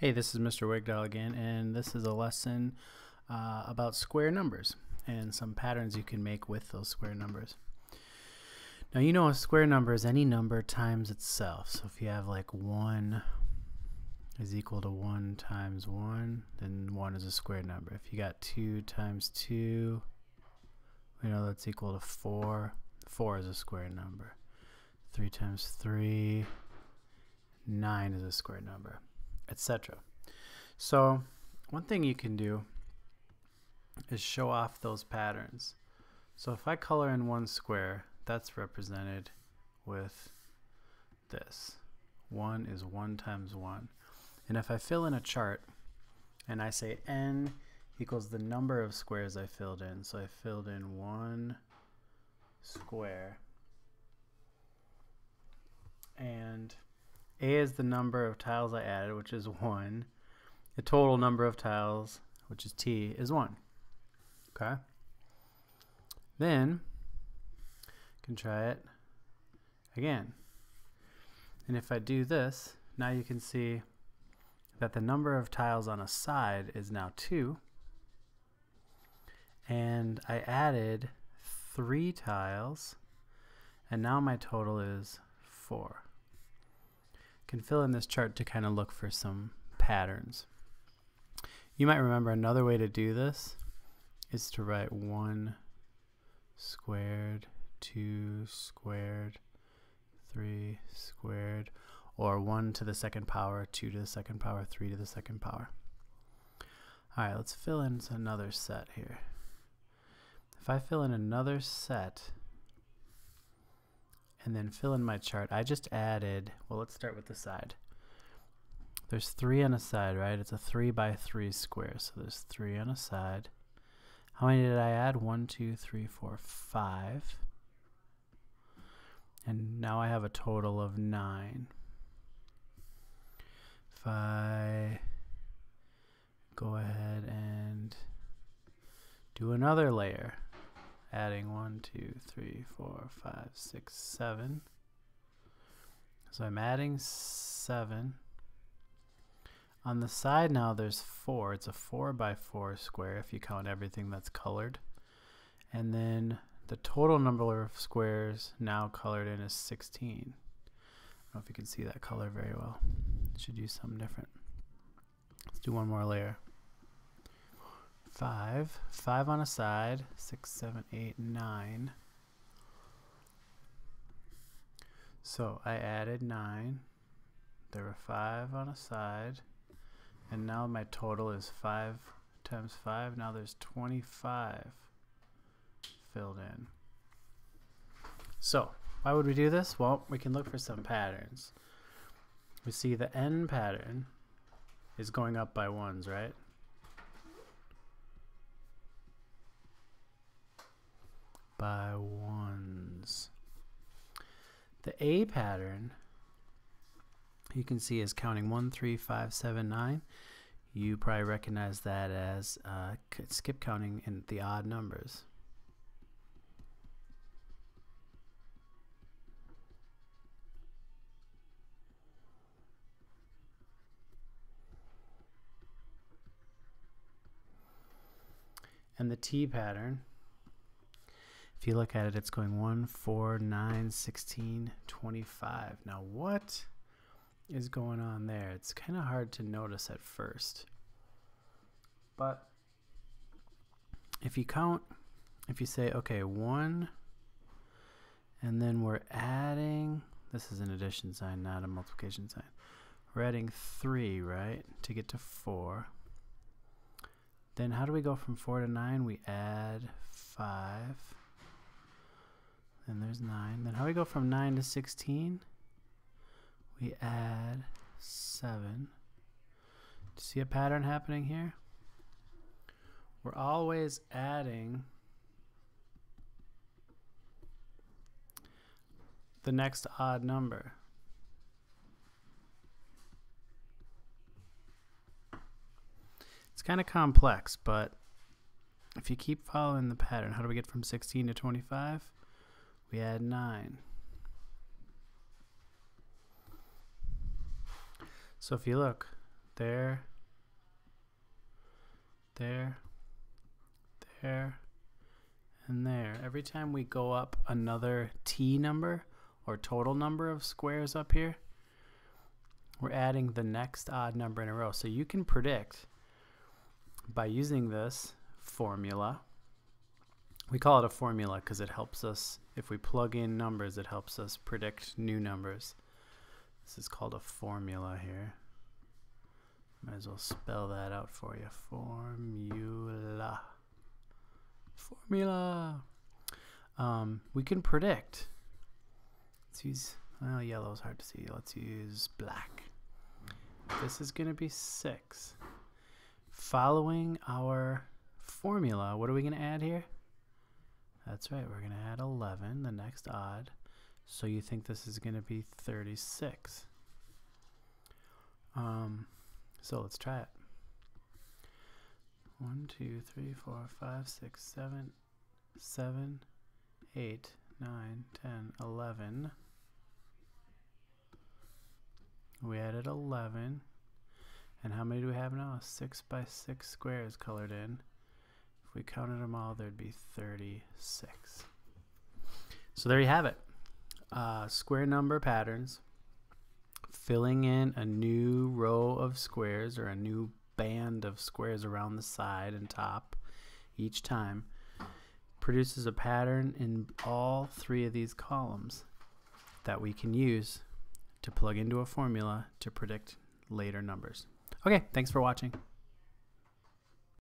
Hey, this is Mr. Wigdahl again, and this is a lesson about square numbers and some patterns you can make with those square numbers. Now, you know a square number is any number times itself. So if you have like 1 is equal to 1 times 1, then 1 is a square number. If you got 2 times 2, we know that's equal to 4. 4 is a square number. 3 times 3, 9 is a square number, etc. So one thing you can do is show off those patterns. So if I color in one square, that's represented with this. 1 is 1 times 1. And if I fill in a chart and I say n equals the number of squares I filled in, so I filled in 1 square, and A is the number of tiles I added, which is 1. The total number of tiles, which is T, is 1. Okay? Then, I can try it again. And if I do this, now you can see that the number of tiles on a side is now 2. And I added 3 tiles, and now my total is 4. Can fill in this chart to kind of look for some patterns. You might remember another way to do this is to write 1 squared, 2 squared, 3 squared, or 1 to the second power, 2 to the second power, 3 to the second power. Alright, let's fill in another set here. If I fill in another set and then fill in my chart, I just added, well, let's start with the side. There's 3 on a side, right? It's a 3 by 3 square, so there's 3 on a side. How many did I add? 1, 2, 3, 4, 5. And now I have a total of 9. If I go ahead and do another layer, adding 1, 2, 3, 4, 5, 6, 7. So I'm adding 7. On the side now there's 4. It's a 4 by 4 square if you count everything that's colored. And then the total number of squares now colored in is 16. I don't know if you can see that color very well. Should use something different. Let's do one more layer. 5 on a side, 6, 7, 8, 9. So I added 9. There were 5 on a side, and now my total is 5 times 5. Now there's 25 filled in. So why would we do this? Well, we can look for some patterns. We see the n pattern is going up by ones, right? By ones. The A pattern, you can see, is counting 1, 3, 5, 7, 9. You probably recognize that as skip counting in the odd numbers. And the T pattern, if you look at it, it's going 1, 4, 9, 16, 25. Now what is going on there? It's kind of hard to notice at first. But if you count, if you say, okay, 1, and then we're adding, this is an addition sign, not a multiplication sign. We're adding 3, right, to get to 4. Then how do we go from 4 to 9? We add 5. And there's 9. Then how do we go from 9 to 16? We add 7. Do you see a pattern happening here? We're always adding the next odd number. It's kind of complex, but if you keep following the pattern, how do we get from 16 to 25? We add 9. So if you look, there, there, there, and there. Every time we go up another T number or total number of squares up here, we're adding the next odd number in a row. So you can predict by using this formula. We call it a formula because it helps us, if we plug in numbers, it helps us predict new numbers. This is called a formula here. Might as well spell that out for you. Formula. Formula. We can predict. Let's use, well, yellow is hard to see. Let's use black. This is going to be 6. Following our formula, what are we going to add here? That's right, we're going to add 11, the next odd. So you think this is going to be 36. So let's try it. 1, 2, 3, 4, 5, 6, 7, 7, 8, 9, 10, 11. We added 11. And how many do we have now? 6 by 6 squares colored in. If we counted them all, there'd be 36. So there you have it. Square number patterns. Filling in a new row of squares or a new band of squares around the side and top each time produces a pattern in all 3 of these columns that we can use to plug into a formula to predict later numbers. Okay, thanks for watching.